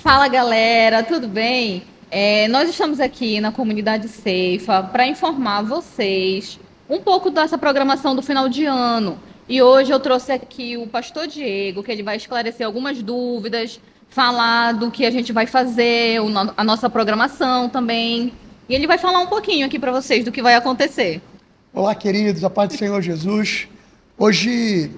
Fala galera, tudo bem? Nós estamos aqui na comunidade Ceifa para informar vocês um pouco dessa programação do final de ano. E hoje eu trouxe aqui o pastor Diego, que ele vai esclarecer algumas dúvidas, falar do que a gente vai fazer, a nossa programação também. E ele vai falar um pouquinho aqui para vocês do que vai acontecer. Olá, queridos, a paz do Senhor Jesus. Hoje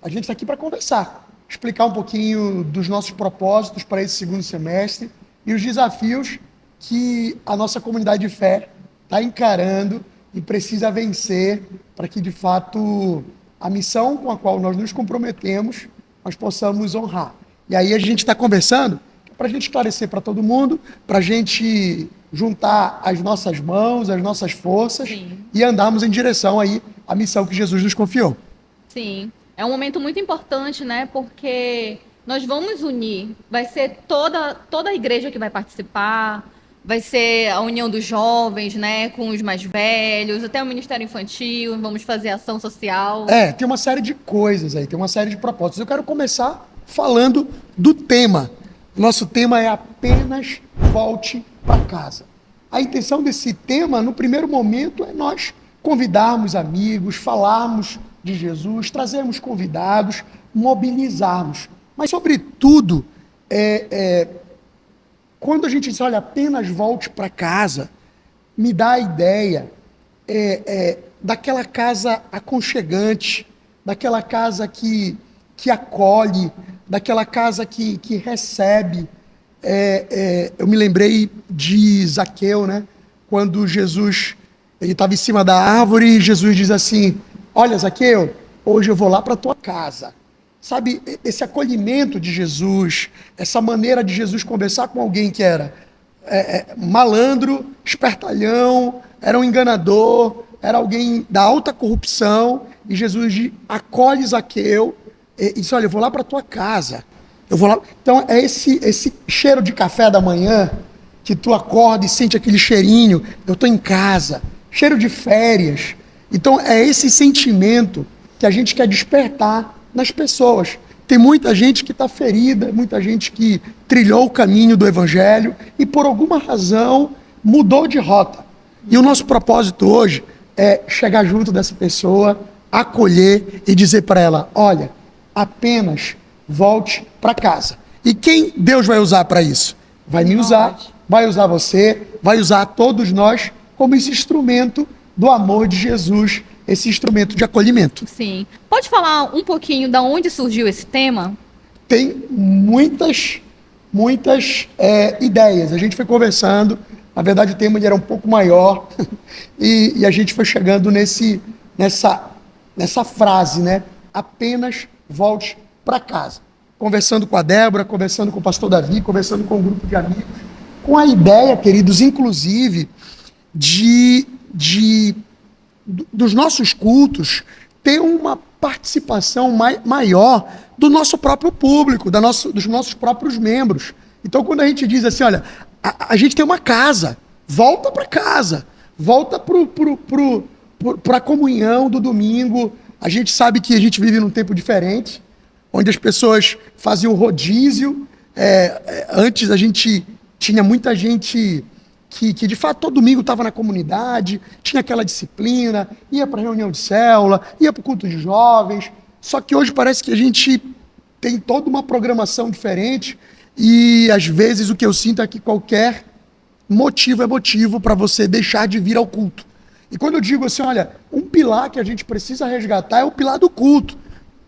a gente está aqui para conversar, explicar um pouquinho dos nossos propósitos para esse segundo semestre e os desafios que a nossa comunidade de fé está encarando e precisa vencer para que, de fato, a missão com a qual nós nos comprometemos, nós possamos honrar. E aí a gente está conversando para a gente esclarecer para todo mundo, para a gente juntar as nossas mãos, as nossas forças. Sim. E andarmos em direção aí à missão que Jesus nos confiou. Sim, é um momento muito importante, né? Porque nós vamos unir, vai ser toda a igreja que vai participar, vai ser a união dos jovens, né? Com os mais velhos, até o Ministério Infantil, vamos fazer ação social. Tem uma série de coisas aí, tem uma série de propósitos. Eu quero começar falando do tema. Nosso tema é apenas volte para casa. A intenção desse tema, no primeiro momento, é nós convidarmos amigos, falarmos de Jesus, trazermos convidados, mobilizarmos. Mas, sobretudo, quando a gente diz, olha, apenas volte para casa, me dá a ideia daquela casa aconchegante, daquela casa que acolhe, daquela casa que recebe. Eu me lembrei de Zaqueu, né? Quando Jesus estava em cima da árvore e Jesus diz assim, olha, Zaqueu, hoje eu vou lá para a tua casa. Sabe, esse acolhimento de Jesus, essa maneira de Jesus conversar com alguém que era malandro, espertalhão, era um enganador, era alguém da alta corrupção, e Jesus acolhe Zaqueu e diz, olha, eu vou lá para a tua casa. Eu vou lá. Então é esse cheiro de café da manhã, que tu acorda e sente aquele cheirinho, eu estou em casa, cheiro de férias. Então é esse sentimento que a gente quer despertar nas pessoas. Tem muita gente que está ferida, muita gente que trilhou o caminho do Evangelho e por alguma razão mudou de rota. E o nosso propósito hoje é chegar junto dessa pessoa, acolher e dizer para ela, olha, apenas volte para casa. E quem Deus vai usar para isso? Vai me usar, vai usar você, vai usar todos nós como esse instrumento do amor de Jesus, esse instrumento de acolhimento. Sim. Pode falar um pouquinho de onde surgiu esse tema? Tem muitas ideias. A gente foi conversando, na verdade o tema ele era um pouco maior, e a gente foi chegando nessa frase, né? Apenas volte para casa. Conversando com a Débora, conversando com o pastor Davi, conversando com um grupo de amigos, com a ideia, queridos, inclusive, dos nossos cultos ter uma participação maior do nosso próprio público, dos nossos próprios membros. Então, quando a gente diz assim, olha, a gente tem uma casa, volta para casa, volta para a comunhão do domingo. A gente sabe que a gente vive num tempo diferente, onde as pessoas faziam rodízio. Antes a gente tinha muita gente que de fato todo domingo estava na comunidade, tinha aquela disciplina, ia para a reunião de célula, ia para o culto de jovens. Só que hoje parece que a gente tem toda uma programação diferente e às vezes o que eu sinto é que qualquer motivo é motivo para você deixar de vir ao culto. E quando eu digo assim, olha, um pilar que a gente precisa resgatar é o pilar do culto.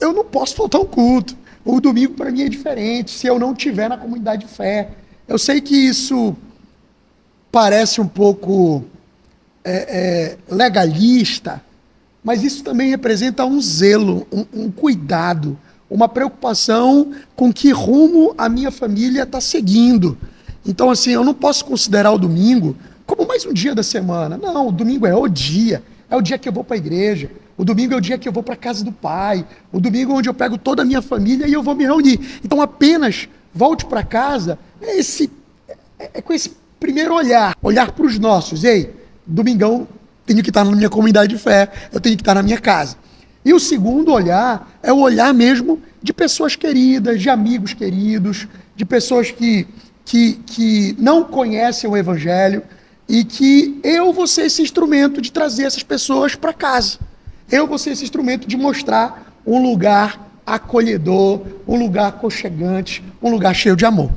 Eu não posso faltar um culto. O domingo para mim é diferente se eu não estiver na comunidade de fé. Eu sei que isso parece um pouco legalista, mas isso também representa um zelo, um cuidado, uma preocupação com que rumo a minha família está seguindo. Então, assim, eu não posso considerar o domingo como mais um dia da semana. Não, o domingo é o dia que eu vou para a igreja. O domingo é o dia que eu vou para a casa do pai. O domingo é onde eu pego toda a minha família e eu vou me reunir. Então, apenas volte para casa com esse primeiro olhar para os nossos. Ei, domingão, tenho que estar na minha comunidade de fé, eu tenho que estar na minha casa. E o segundo olhar é o olhar mesmo de pessoas queridas, de amigos queridos, de pessoas que que não conhecem o Evangelho e que eu vou ser esse instrumento de trazer essas pessoas para casa. Eu vou ser esse instrumento de mostrar um lugar acolhedor, um lugar aconchegante, um lugar cheio de amor.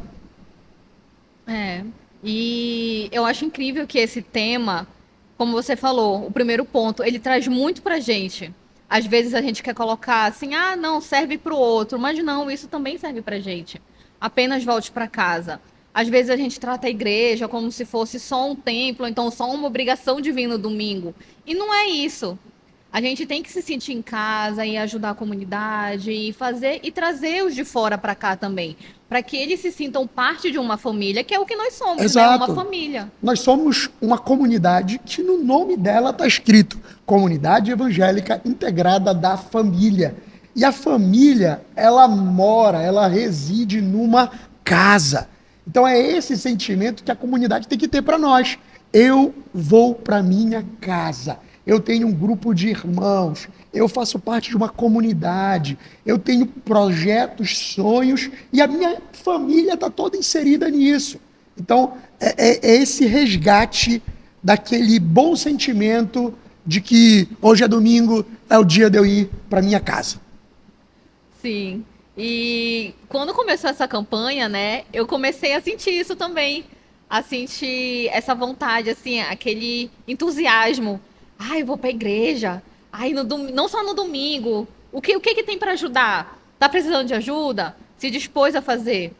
É. E eu acho incrível que esse tema, como você falou, o primeiro ponto, ele traz muito pra gente. Às vezes a gente quer colocar assim, ah, não, serve pro outro, mas não, isso também serve pra gente. Apenas volte pra casa. Às vezes a gente trata a igreja como se fosse só um templo, então só uma obrigação de vir no domingo. E não é isso. A gente tem que se sentir em casa e ajudar a comunidade e fazer e trazer os de fora para cá também, para que eles se sintam parte de uma família, que é o que nós somos, né? Uma Exato. família. Nós somos uma comunidade que no nome dela está escrito Comunidade Evangélica Integrada da Família. E a família, ela mora, ela reside numa casa. Então é esse sentimento que a comunidade tem que ter para nós. Eu vou para minha casa. Eu tenho um grupo de irmãos. Eu faço parte de uma comunidade. Eu tenho projetos, sonhos e a minha família está toda inserida nisso. Então é esse resgate daquele bom sentimento de que hoje é domingo, é o dia de eu ir para minha casa. Sim. E quando começou essa campanha, né, eu comecei a sentir isso também. A sentir essa vontade, assim, aquele entusiasmo. Ai, eu vou pra igreja. Ai, não só no domingo. O que tem para ajudar? Tá precisando de ajuda? Se dispôs a fazer.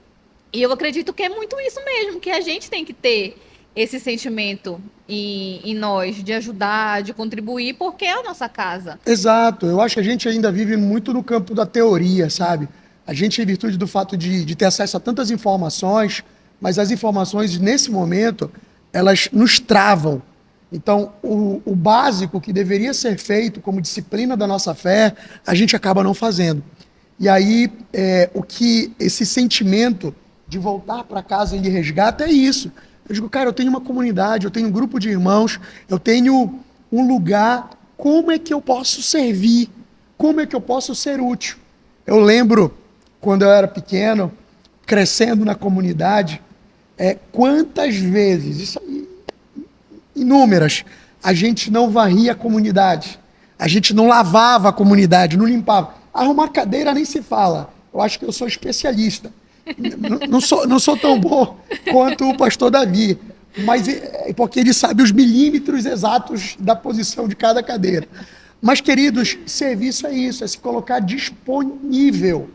E eu acredito que é muito isso mesmo, que a gente tem que ter esse sentimento em nós, de ajudar, de contribuir, porque é a nossa casa. Exato, eu acho que a gente ainda vive muito no campo da teoria, sabe? A gente, em virtude do fato de ter acesso a tantas informações, mas as informações, nesse momento, elas nos travam. Então, o básico que deveria ser feito como disciplina da nossa fé, a gente acaba não fazendo. E aí, o que esse sentimento de voltar para casa ele resgata é isso. Eu digo, cara, eu tenho uma comunidade, eu tenho um grupo de irmãos, eu tenho um lugar, como é que eu posso servir? Como é que eu posso ser útil? Eu lembro, quando eu era pequeno, crescendo na comunidade, quantas vezes, isso aí, inúmeras, a gente não varria a comunidade, a gente não lavava a comunidade, não limpava. Arrumar cadeira nem se fala, eu acho que eu sou especialista. Não sou tão bom quanto o pastor Davi, mas porque ele sabe os milímetros exatos da posição de cada cadeira. Mas, queridos, serviço é isso, é se colocar disponível.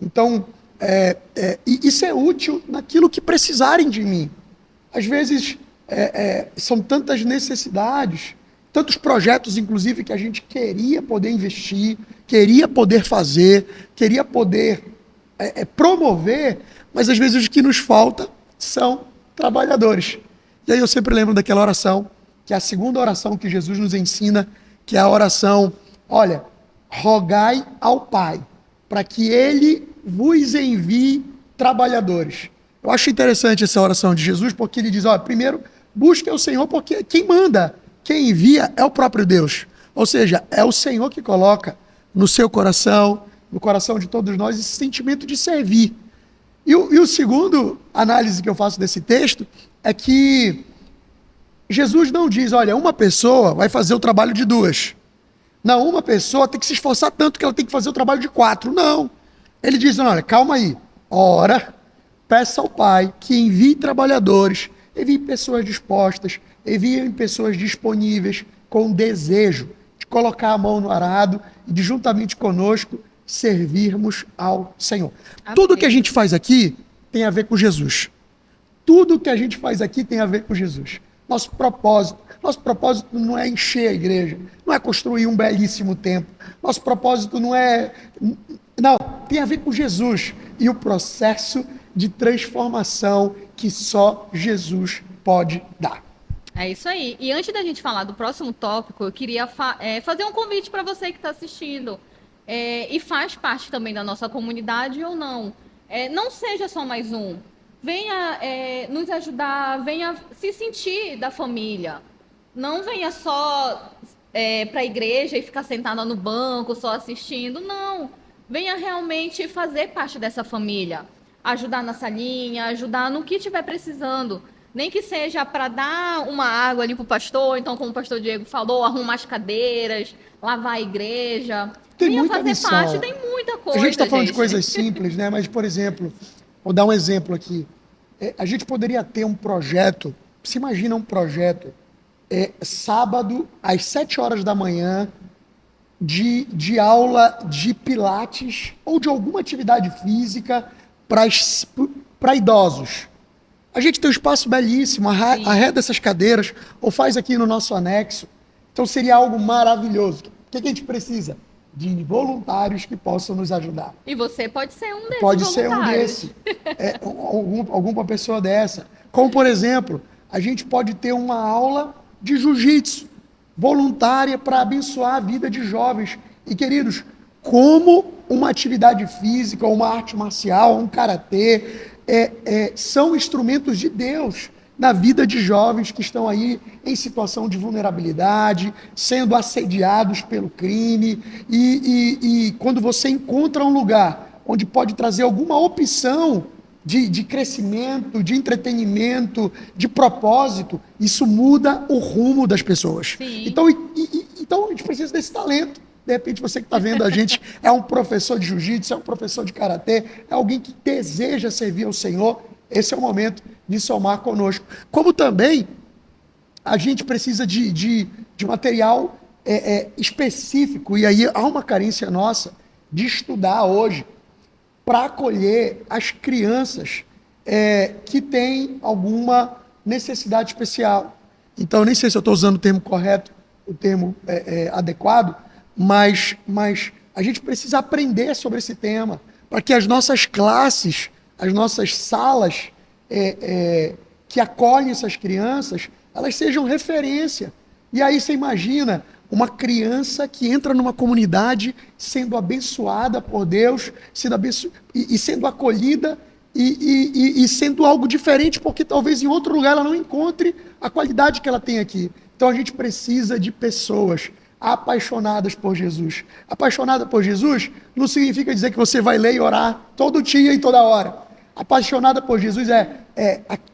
Então, isso é útil naquilo que precisarem de mim. Às vezes, são tantas necessidades, tantos projetos, inclusive, que a gente queria poder investir, queria poder fazer, queria poder promover, mas às vezes o que nos falta são trabalhadores. E aí eu sempre lembro daquela oração, que é a segunda oração que Jesus nos ensina, que é a oração, olha, rogai ao Pai, para que Ele vos envie trabalhadores. Eu acho interessante essa oração de Jesus, porque ele diz, olha, primeiro, busque o Senhor, porque quem manda, quem envia é o próprio Deus. Ou seja, é o Senhor que coloca no seu coração, no coração de todos nós, esse sentimento de servir. E o segundo análise que eu faço desse texto é que Jesus não diz, olha, uma pessoa vai fazer o trabalho de duas. Não, uma pessoa tem que se esforçar tanto que ela tem que fazer o trabalho de quatro. Não. Ele diz, olha, calma aí, ora, peça ao Pai que envie trabalhadores, envie pessoas dispostas, envie pessoas disponíveis, com desejo de colocar a mão no arado e de, juntamente conosco, servirmos ao Senhor. Amém. Tudo que a gente faz aqui tem a ver com Jesus. Tudo que a gente faz aqui tem a ver com Jesus. Nosso propósito não é encher a igreja, não é construir um belíssimo templo. Nosso propósito não, tem a ver com Jesus e o processo de transformação que só Jesus pode dar. É isso aí. E antes da gente falar do próximo tópico, eu queria fazer um convite para você que está assistindo. E faz parte também da nossa comunidade ou não. Não seja só mais um. Venha nos ajudar, venha se sentir da família. Não venha só para a igreja e ficar sentada no banco, só assistindo. Não. Venha realmente fazer parte dessa família. ajudar na salinha, ajudar no que estiver precisando. Nem que seja para dar uma água ali para o pastor, então, como o pastor Diego falou, arrumar as cadeiras, lavar a igreja. Tem Venha muita fazer parte, missão. tem muita A gente coisa, está falando de gente. coisas simples, né? Mas, por exemplo, vou dar um exemplo aqui. A gente poderia ter um projeto, se imagina um projeto, sábado, às 7 horas da manhã, de aula de pilates ou de alguma atividade física para idosos. A gente tem um espaço belíssimo, Sim. arreda essas cadeiras, ou faz aqui no nosso anexo. Então seria algo maravilhoso. O que a gente precisa? De voluntários que possam nos ajudar. E você pode ser um desses Pode ser um voluntários. desse, alguma pessoa dessa. Como, por exemplo, a gente pode ter uma aula de jiu-jitsu voluntária para abençoar a vida de jovens. E, queridos, como uma atividade física, uma arte marcial, um karatê, são instrumentos de Deus na vida de jovens que estão aí em situação de vulnerabilidade, sendo assediados pelo crime, e quando você encontra um lugar onde pode trazer alguma opção de crescimento, de entretenimento, de propósito, isso muda o rumo das pessoas. Sim. Então a gente precisa desse talento. De repente você que está vendo a gente é um professor de jiu-jitsu, é um professor de karatê, é alguém que deseja servir ao Senhor. Esse é o momento de somar conosco. Como também a gente precisa de material específico, e aí há uma carência nossa de estudar hoje para acolher as crianças que têm alguma necessidade especial. Então, eu nem sei se eu estou usando o termo correto, o termo adequado, mas a gente precisa aprender sobre esse tema, para que as nossas classes, as nossas salas que acolhem essas crianças, elas sejam referência. E aí você imagina uma criança que entra numa comunidade sendo abençoada por Deus, sendo acolhida e sendo algo diferente, porque talvez em outro lugar ela não encontre a qualidade que ela tem aqui. Então a gente precisa de pessoas apaixonadas por Jesus. Apaixonada por Jesus não significa dizer que você vai ler e orar todo dia e toda hora. Apaixonada por Jesus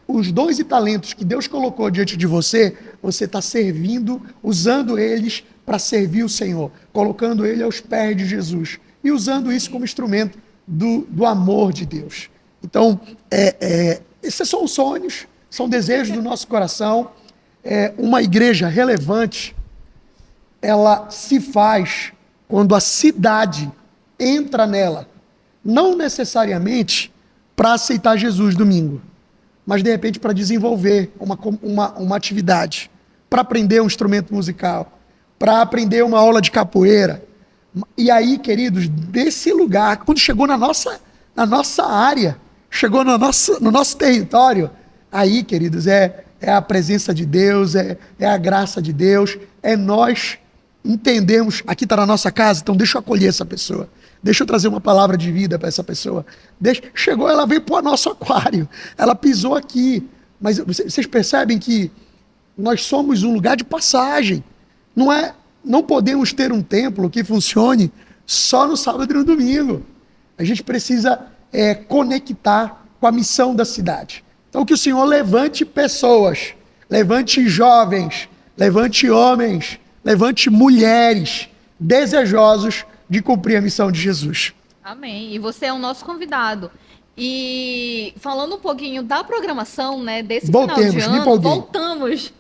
os dons e talentos que Deus colocou diante de você, você está servindo, usando eles para servir o Senhor, colocando ele aos pés de Jesus e usando isso como instrumento do amor de Deus. Então, esses são os sonhos, são desejos do nosso coração. Uma igreja relevante, ela se faz quando a cidade entra nela, não necessariamente para aceitar Jesus domingo, mas de repente para desenvolver uma atividade, para aprender um instrumento musical, para aprender uma aula de capoeira. E aí, queridos, desse lugar, quando chegou na nossa área, chegou no nosso território, aí, queridos, é a presença de Deus, é a graça de Deus, nós entendemos, aqui está na nossa casa, então deixa eu acolher essa pessoa, deixa eu trazer uma palavra de vida para essa pessoa. Chegou, ela veio para o nosso aquário, ela pisou aqui, mas vocês percebem que nós somos um lugar de passagem, não podemos ter um templo que funcione só no sábado e no domingo. A gente precisa conectar com a missão da cidade. Então que o Senhor levante pessoas, levante jovens, levante homens, levante mulheres desejosos de cumprir a missão de Jesus. Amém. E você é o nosso convidado. E falando um pouquinho da programação, né, desse final de ano, voltamos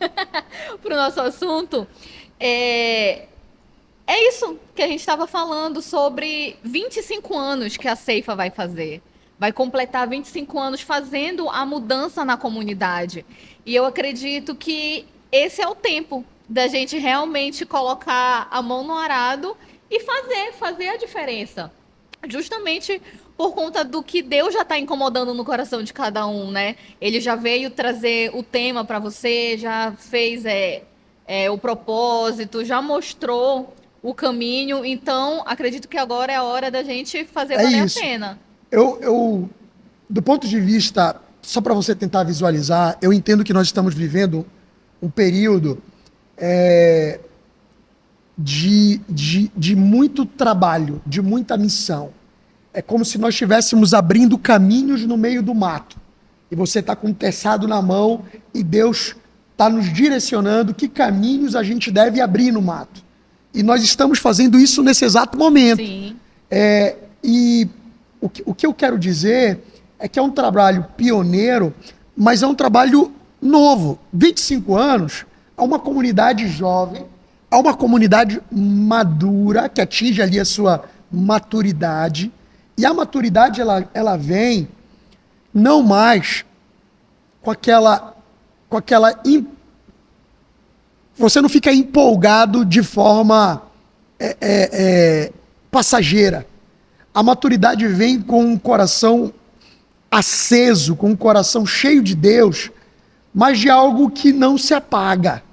para o nosso assunto. É isso que a gente estava falando sobre 25 anos que a Ceifa vai fazer. Vai completar 25 anos fazendo a mudança na comunidade. E eu acredito que esse é o tempo da gente realmente colocar a mão no arado e fazer a diferença. Justamente por conta do que Deus já está incomodando no coração de cada um, né? Ele já veio trazer o tema para você, já fez o propósito, já mostrou o caminho. Então, acredito que agora é a hora da gente fazer valer a pena. Eu, do ponto de vista, só para você tentar visualizar, eu entendo que nós estamos vivendo um período de muito trabalho, de muita missão. é como se nós estivéssemos abrindo caminhos no meio do mato. E você está com um teçado na mão e Deus está nos direcionando que caminhos a gente deve abrir no mato. E nós estamos fazendo isso nesse exato momento. Sim. E o que eu quero dizer é que é um trabalho pioneiro, mas é um trabalho novo. 25 anos, há uma comunidade jovem, há uma comunidade madura, que atinge ali a sua maturidade. E a maturidade, ela vem não mais com aquela você não fica empolgado de forma passageira. A maturidade vem com um coração aceso, com um coração cheio de Deus, mas de algo que não se apaga,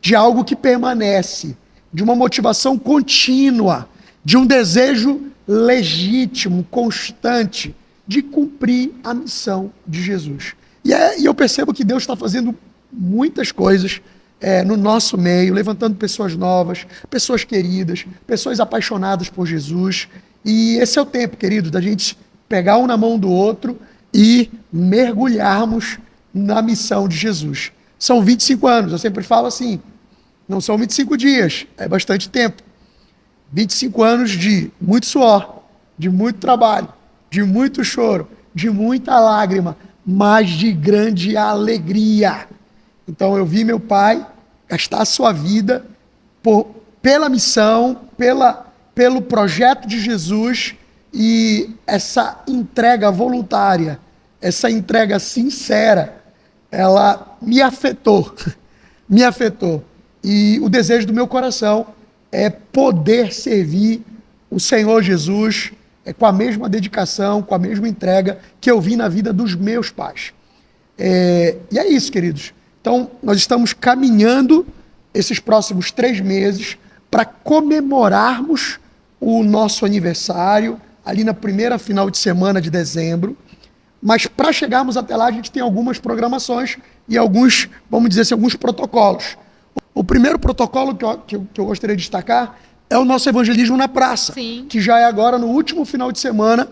de algo que permanece, de uma motivação contínua, de um desejo legítimo, constante, de cumprir a missão de Jesus. E eu percebo que Deus está fazendo muitas coisas no nosso meio, levantando pessoas novas, pessoas queridas, pessoas apaixonadas por Jesus. E esse é o tempo, querido, da gente pegar um na mão do outro e mergulharmos na missão de Jesus. São 25 anos, eu sempre falo assim, não são 25 dias, é bastante tempo. 25 anos de muito suor, de muito trabalho, de muito choro, de muita lágrima, mas de grande alegria. Então eu vi meu pai gastar a sua vida pela missão, pelo projeto de Jesus, e essa entrega voluntária, essa entrega sincera, ela me afetou, me afetou. E o desejo do meu coração é poder servir o Senhor Jesus com a mesma dedicação, com a mesma entrega que eu vi na vida dos meus pais. E é isso, queridos. Então, nós estamos caminhando esses próximos 3 meses para comemorarmos o nosso aniversário, ali na primeira final de semana de dezembro. Mas para chegarmos até lá, a gente tem algumas programações e alguns, vamos dizer assim, alguns protocolos. O primeiro protocolo que eu gostaria de destacar é o nosso evangelismo na praça. Sim. Que já é agora no último final de semana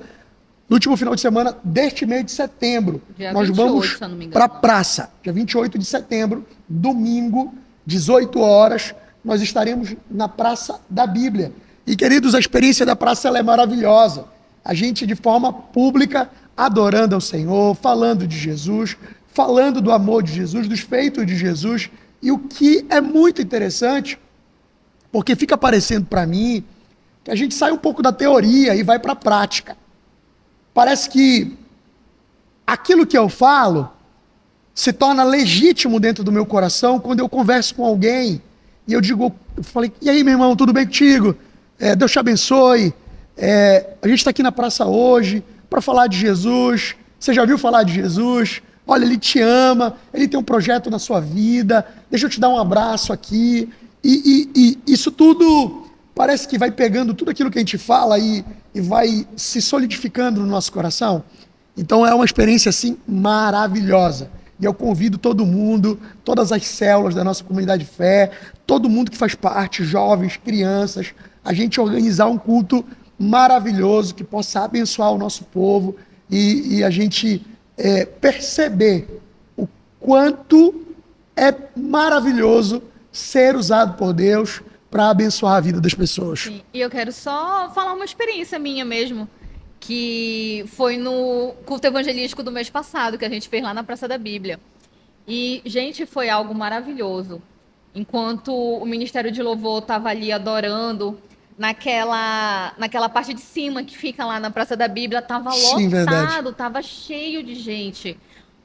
deste mês de setembro. Dia Nós 28, vamos se eu não me engano. para a praça, dia 28 de setembro, domingo, 18 horas, nós estaremos na Praça da Bíblia. E, queridos, a experiência da praça ela é maravilhosa. A gente, de forma pública, adorando ao Senhor, falando de Jesus, falando do amor de Jesus, dos feitos de Jesus. E o que é muito interessante, porque fica parecendo para mim que a gente sai um pouco da teoria e vai para a prática. Parece que aquilo que eu falo se torna legítimo dentro do meu coração quando eu converso com alguém e eu falei, e aí, meu irmão, tudo bem contigo? Deus te abençoe. A gente está aqui na praça hoje para falar de Jesus. Você já viu falar de Jesus? Olha, Ele te ama, Ele tem um projeto na sua vida. Deixa eu te dar um abraço aqui. E isso tudo parece que vai pegando tudo aquilo que a gente fala e vai se solidificando no nosso coração. Então é uma experiência assim maravilhosa. E eu convido todo mundo, todas as células da nossa comunidade de fé, todo mundo que faz parte, jovens, crianças, a gente organizar um culto maravilhoso que possa abençoar o nosso povo e a gente perceber o quanto é maravilhoso ser usado por Deus para abençoar a vida das pessoas. Sim. E eu quero só falar uma experiência minha mesmo, que foi no culto evangelístico do mês passado, que a gente fez lá na Praça da Bíblia. E, gente, foi algo maravilhoso. Enquanto o Ministério de Louvor estava ali adorando, naquela parte de cima que fica lá na Praça da Bíblia, estava lotado, estava cheio de gente,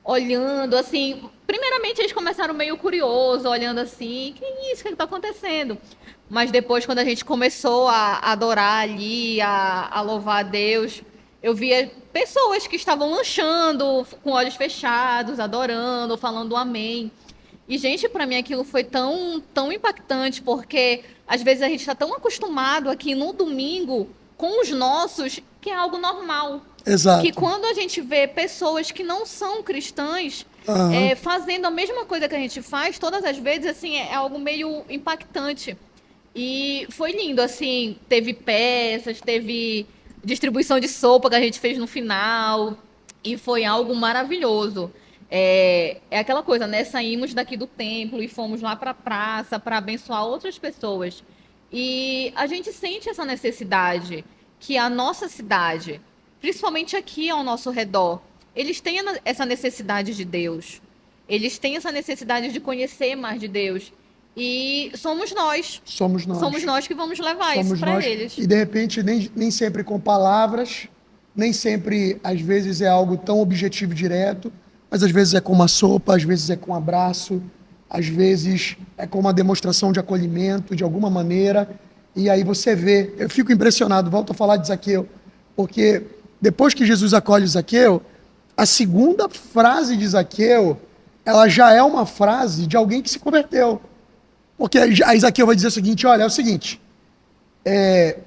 olhando, assim... Primeiramente, eles começaram meio curiosos, olhando assim, que isso, o que está acontecendo? Mas depois, quando a gente começou a adorar ali, a louvar a Deus, eu via pessoas que estavam lanchando, com olhos fechados, adorando, falando amém. E, gente, para mim aquilo foi tão, tão impactante, porque às vezes a gente está tão acostumado aqui no domingo com os nossos, que é algo normal. Exato. Que quando a gente vê pessoas que não são cristãs fazendo a mesma coisa que a gente faz, todas as vezes, assim, é algo meio impactante. E foi lindo, assim, teve peças, teve distribuição de sopa que a gente fez no final. E foi algo maravilhoso. É aquela coisa, né? Saímos daqui do templo e fomos lá para a praça para abençoar outras pessoas. E a gente sente essa necessidade que a nossa cidade, principalmente aqui ao nosso redor, eles têm essa necessidade de Deus. Eles têm essa necessidade de conhecer mais de Deus. E somos nós. Somos nós. Somos nós que vamos levar Somos isso para nós. eles. E de repente, nem sempre com palavras, nem sempre, às vezes, é algo tão objetivo e direto, mas às vezes é com uma sopa, às vezes é com um abraço, às vezes é com uma demonstração de acolhimento, de alguma maneira. E aí você vê, eu fico impressionado, volto a falar de Zaqueu, porque depois que Jesus acolhe Zaqueu, a segunda frase de Zaqueu, ela já é uma frase de alguém que se converteu. Porque aí Zaqueu vai dizer o seguinte, olha, é o seguinte,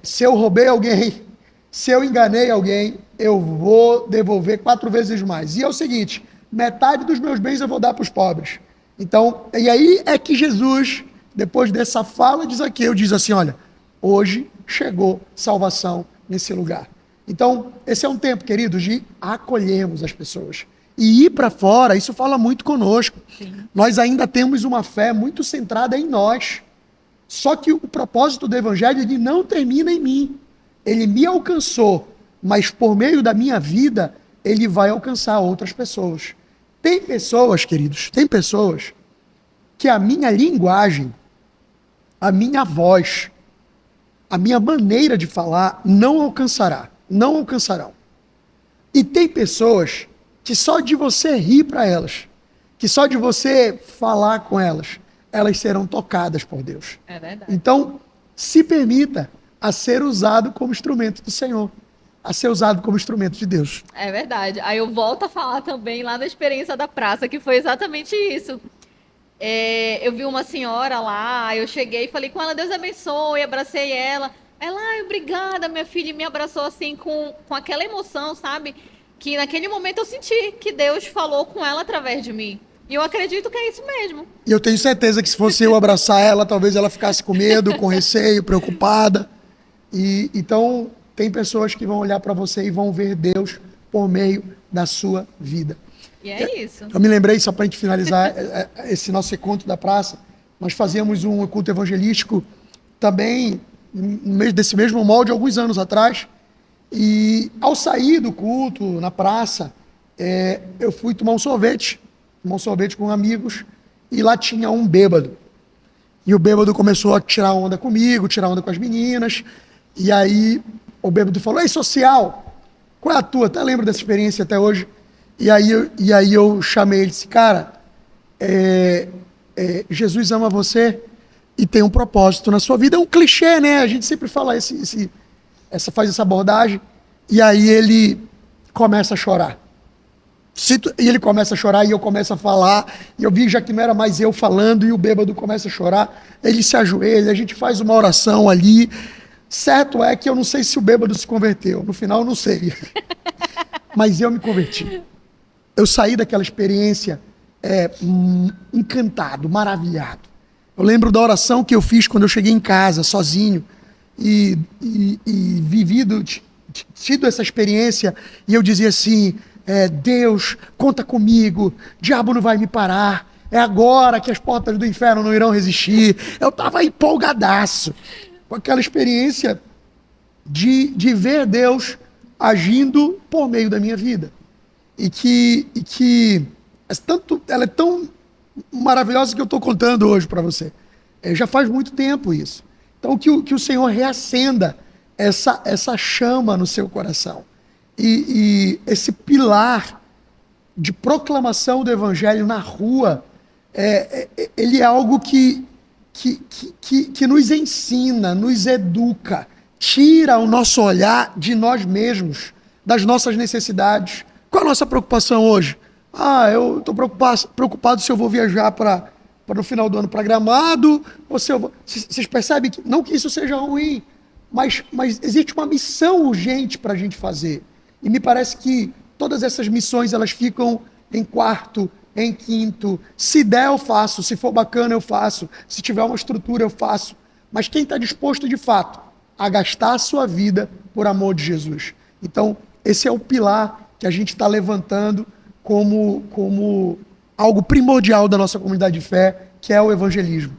se eu roubei alguém, se eu enganei alguém, eu vou devolver 4 vezes mais. E é o seguinte, metade dos meus bens eu vou dar para os pobres. Então, e aí é que Jesus, depois dessa fala de Zaqueu, diz assim, olha, hoje chegou salvação nesse lugar. Então, esse é um tempo, queridos, de acolhermos as pessoas. E ir para fora, isso fala muito conosco. Sim. Nós ainda temos uma fé muito centrada em nós. Só que o propósito do Evangelho, ele não termina em mim. Ele me alcançou, mas por meio da minha vida, ele vai alcançar outras pessoas. Tem pessoas, queridos, tem pessoas que a minha linguagem, a minha voz, a minha maneira de falar não alcançará, não alcançarão. E tem pessoas que só de você rir para elas, que só de você falar com elas, elas serão tocadas por Deus. É verdade. Então, se permita a ser usado como instrumento do Senhor, a ser usado como instrumento de Deus. É verdade. Aí eu volto a falar também lá na experiência da praça, que foi exatamente isso. Eu vi uma senhora lá, eu cheguei e falei com ela, Deus abençoe, abracei ela. Ela, obrigada, minha filha, e me abraçou assim com aquela emoção, sabe? Que naquele momento eu senti que Deus falou com ela através de mim. E eu acredito que é isso mesmo. E eu tenho certeza que se fosse eu abraçar ela, talvez ela ficasse com medo, com receio, preocupada. E então, tem pessoas que vão olhar para você e vão ver Deus por meio da sua vida. E é isso. Eu me lembrei, só para a gente finalizar esse nosso encontro da praça, nós fazíamos um culto evangelístico também desse mesmo molde alguns anos atrás. E ao sair do culto na praça, eu fui tomar um sorvete com amigos, e lá tinha um bêbado. E o bêbado começou a tirar onda comigo, tirar onda com as meninas, e aí o bêbado falou, ei, social, qual é a tua? Até lembro dessa experiência até hoje. E aí eu chamei ele e disse, cara, Jesus ama você e tem um propósito na sua vida. É um clichê, né? A gente sempre fala faz essa abordagem, e aí ele começa a chorar. E ele começa a chorar e eu começo a falar, e eu vi já que não era mais eu falando, e o bêbado começa a chorar, ele se ajoelha, a gente faz uma oração ali. Certo é que eu não sei se o bêbado se converteu, no final eu não sei, mas eu me converti. Eu saí daquela experiência encantado, maravilhado. Eu lembro da oração que eu fiz quando eu cheguei em casa, sozinho, e tido essa experiência, e eu dizia assim, Deus, conta comigo, diabo não vai me parar, é agora que as portas do inferno não irão resistir. Eu estava empolgadaço com aquela experiência de ver Deus agindo por meio da minha vida. E que ela é tão maravilhosa que eu estou contando hoje para você. Já faz muito tempo isso. Então que o Senhor reacenda essa chama no seu coração. E esse pilar de proclamação do Evangelho na rua, ele é algo que nos ensina, nos educa, tira o nosso olhar de nós mesmos, das nossas necessidades. Qual a nossa preocupação hoje? Eu estou preocupado se eu vou viajar para no final do ano para Gramado, ou se eu vou... Vocês percebem que, não que isso seja ruim, mas existe uma missão urgente para a gente fazer. E me parece que todas essas missões, elas ficam em quarto, em quinto. Se der, eu faço. Se for bacana, eu faço. Se tiver uma estrutura, eu faço. Mas quem está disposto, de fato, a gastar a sua vida por amor de Jesus. Então, esse é o pilar que a gente está levantando como algo primordial da nossa comunidade de fé, que é o evangelismo.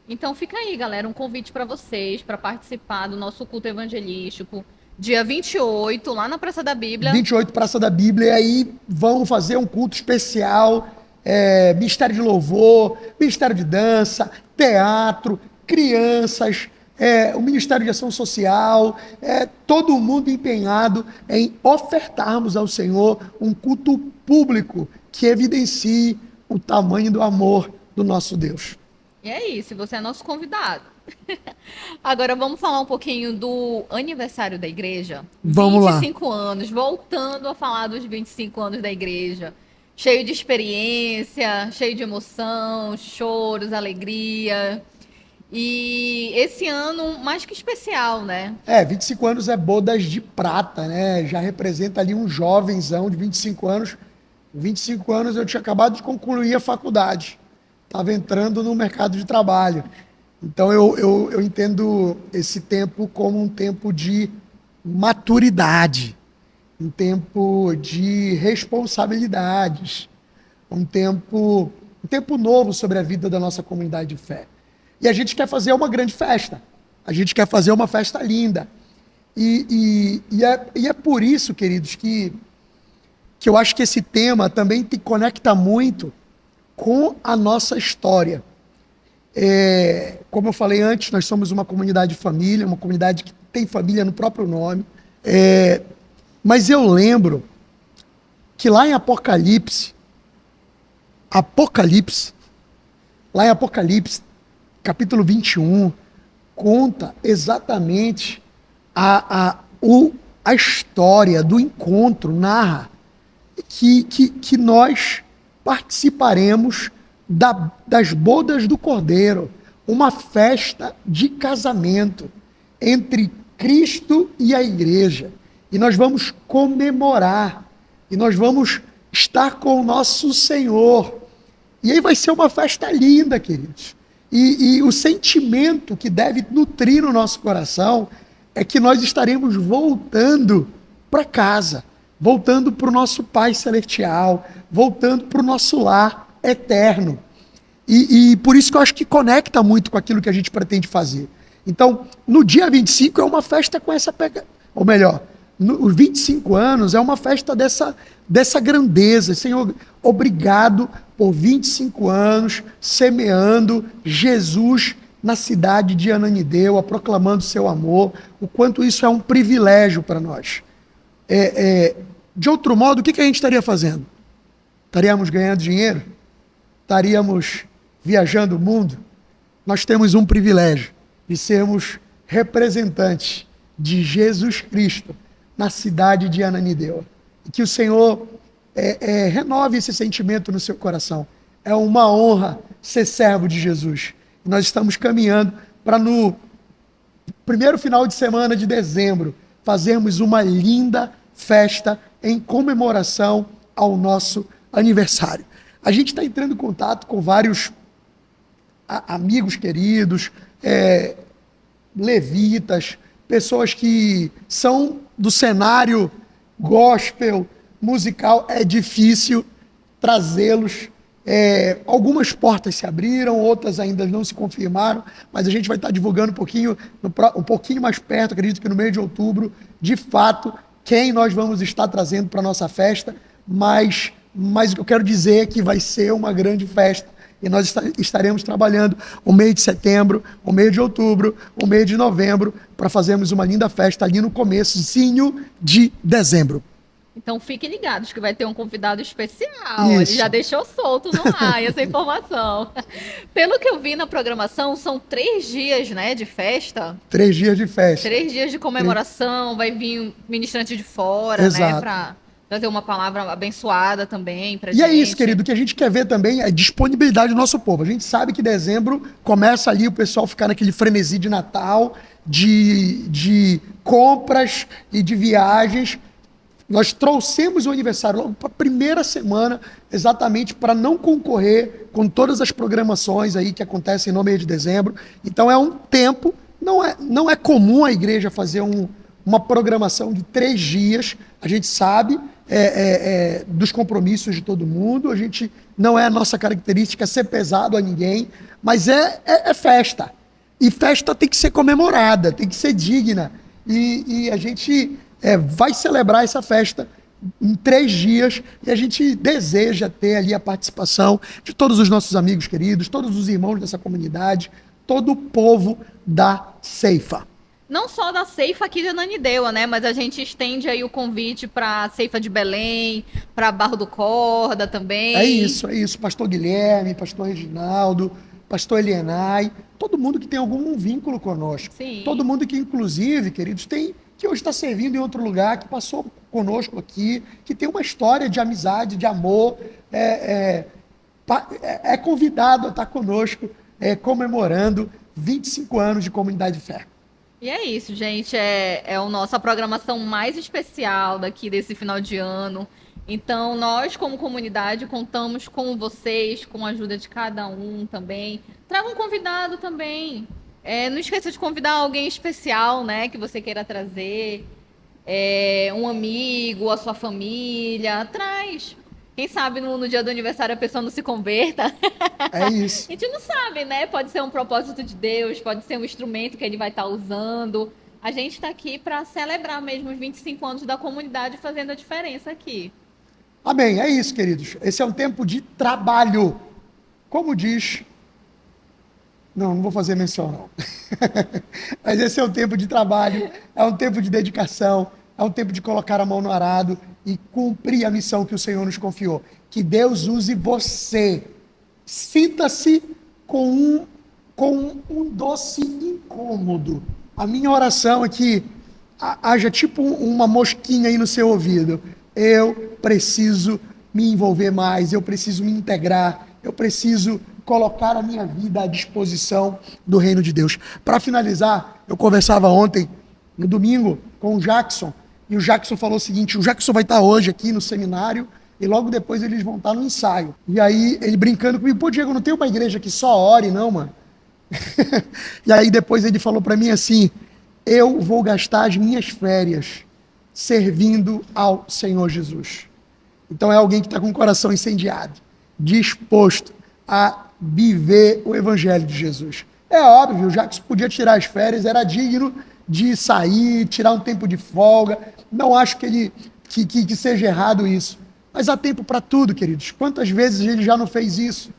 Então fica aí, galera, um convite para vocês para participar do nosso culto evangelístico, dia 28, lá na Praça da Bíblia. 28, Praça da Bíblia, e aí vamos fazer um culto especial, ministério de louvor, ministério de dança, teatro, crianças, o Ministério de Ação Social, todo mundo empenhado em ofertarmos ao Senhor um culto público que evidencie o tamanho do amor do nosso Deus. E é isso, você é nosso convidado. Agora vamos falar um pouquinho do aniversário da igreja. Vamos lá. 25 anos, voltando a falar dos 25 anos da igreja. Cheio de experiência, cheio de emoção, choros, alegria. E esse ano, mais que especial, né? 25 anos é bodas de prata, né? Já representa ali um jovenzão de 25 anos. 25 anos eu tinha acabado de concluir a faculdade. Estava entrando no mercado de trabalho. Então eu entendo esse tempo como um tempo de maturidade, um tempo de responsabilidades, um tempo novo sobre a vida da nossa comunidade de fé. E a gente quer fazer uma grande festa. A gente quer fazer uma festa linda. E é por isso, queridos, que eu acho que esse tema também te conecta muito com a nossa história. Como eu falei antes, nós somos uma comunidade de família, uma comunidade que tem família no próprio nome. Mas eu lembro que lá em Apocalipse, capítulo 21, conta exatamente a história do encontro, narra que nós participaremos das bodas do Cordeiro, uma festa de casamento entre Cristo e a igreja. E nós vamos comemorar, e nós vamos estar com o nosso Senhor. E aí vai ser uma festa linda, queridos. E o sentimento que deve nutrir no nosso coração é que nós estaremos voltando para casa, voltando para o nosso Pai Celestial, voltando para o nosso lar eterno. E por isso que eu acho que conecta muito com aquilo que a gente pretende fazer. Então, no dia 25 é uma festa com essa pegada. Ou melhor, os 25 anos é uma festa dessa grandeza. Senhor, obrigado por 25 anos semeando Jesus na cidade de Ananindeua, proclamando seu amor, o quanto isso é um privilégio para nós. De outro modo, o que a gente estaria fazendo? Estaríamos ganhando dinheiro? Estaríamos viajando o mundo? Nós temos um privilégio de sermos representantes de Jesus Cristo na cidade de Ananindeua. E que o Senhor renove esse sentimento no seu coração. É uma honra ser servo de Jesus. E nós estamos caminhando para no primeiro final de semana de dezembro fazermos uma linda festa em comemoração ao nosso aniversário. A gente está entrando em contato com vários amigos queridos, levitas, pessoas que são do cenário gospel, musical. É difícil trazê-los. Algumas portas se abriram, outras ainda não se confirmaram, mas a gente vai estar divulgando um pouquinho mais perto, acredito que no mês de outubro, de fato, quem nós vamos estar trazendo para a nossa festa, mas o que eu quero dizer é que vai ser uma grande festa, e nós estaremos trabalhando o mês de setembro, o mês de outubro, o mês de novembro, para fazermos uma linda festa ali no comecinho de dezembro. Então fiquem ligados que vai ter um convidado especial. Isso. Ele já deixou solto no ar essa informação. Pelo que eu vi na programação, são 3 dias, né, de festa. 3 dias de festa. 3 dias de comemoração, vai vir um ministrante de fora, Exato. né, para trazer uma palavra abençoada também pra E gente. é isso, querido, o que a gente quer ver também é a disponibilidade do nosso povo. A gente sabe que dezembro começa ali o pessoal ficar naquele frenesi de Natal, de compras e de viagens. Nós trouxemos o aniversário logo para a primeira semana, exatamente para não concorrer com todas as programações aí que acontecem no mês de dezembro. Então é um tempo não é comum a igreja fazer uma programação de 3 dias. A gente sabe dos compromissos de todo mundo. A gente não é a nossa característica ser pesado a ninguém, mas é festa. E festa tem que ser comemorada, tem que ser digna. E a gente vai celebrar essa festa em 3 dias, e a gente deseja ter ali a participação de todos os nossos amigos queridos, todos os irmãos dessa comunidade, todo o povo da Ceifa. Não só da Ceifa aqui de Ananindeua, né? Mas a gente estende aí o convite para a Ceifa de Belém, para Barro do Corda também. É isso. Pastor Guilherme, pastor Reginaldo, pastor Elienay, todo mundo que tem algum vínculo conosco. Sim. Todo mundo que, inclusive, queridos, que hoje está servindo em outro lugar, que passou conosco aqui, que tem uma história de amizade, de amor, é convidado a estar conosco, comemorando 25 anos de Comunidade de Fé. E é isso, gente. É a nossa programação mais especial daqui desse final de ano. Então, nós, como comunidade, contamos com vocês, com a ajuda de cada um também. Traga um convidado também. Não esqueça de convidar alguém especial, né? Que você queira trazer. Um amigo, a sua família. Traz. Quem sabe no dia do aniversário a pessoa não se converta. É isso. A gente não sabe, né? Pode ser um propósito de Deus, pode ser um instrumento que ele vai estar usando. A gente está aqui para celebrar mesmo os 25 anos da comunidade, fazendo a diferença aqui. Amém. É isso, queridos. Esse é um tempo de trabalho. Como diz... Não vou fazer menção, não. Mas esse é um tempo de trabalho, é um tempo de dedicação, é um tempo de colocar a mão no arado e cumprir a missão que o Senhor nos confiou. Que Deus use você. Sinta-se com um doce incômodo. A minha oração é que haja tipo uma mosquinha aí no seu ouvido. Eu preciso me envolver mais, eu preciso me integrar, eu preciso colocar a minha vida à disposição do reino de Deus. Para finalizar, eu conversava ontem, no domingo, com o Jackson, e o Jackson falou o seguinte: o Jackson vai estar hoje aqui no seminário, e logo depois eles vão estar no ensaio. E aí, ele brincando comigo: pô, Diego, não tem uma igreja que só ore, não, mano? E aí depois ele falou para mim assim: eu vou gastar as minhas férias servindo ao Senhor Jesus. Então é alguém que está com o coração incendiado, disposto a viver o Evangelho de Jesus. É óbvio, já que se podia tirar as férias, era digno de sair, tirar um tempo de folga. Não acho que seja errado isso. Mas há tempo para tudo, queridos. Quantas vezes ele já não fez isso?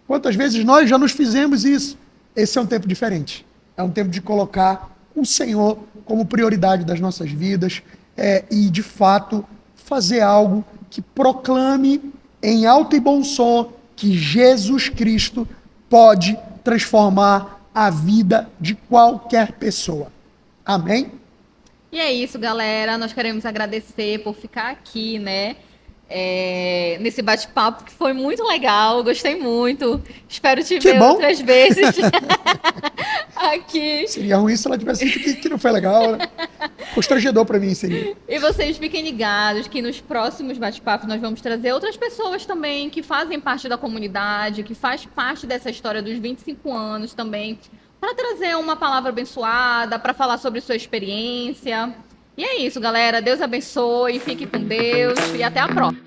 Quantas vezes nós já nos fizemos isso? Esse é um tempo diferente. É um tempo de colocar o Senhor como prioridade das nossas vidas e, de fato, fazer algo que proclame em alto e bom som que Jesus Cristo pode transformar a vida de qualquer pessoa. Amém? E é isso, galera. Nós queremos agradecer por ficar aqui, né? Nesse bate-papo que foi muito legal, gostei muito. Espero te ver outras vezes aqui. Seria ruim se ela tivesse dito que não foi legal, né? Constrangedor para mim seria. E vocês fiquem ligados que nos próximos bate-papos nós vamos trazer outras pessoas também que fazem parte da comunidade, que faz parte dessa história dos 25 anos também, para trazer uma palavra abençoada, para falar sobre sua experiência. E é isso, galera. Deus abençoe, fique com Deus e até a próxima.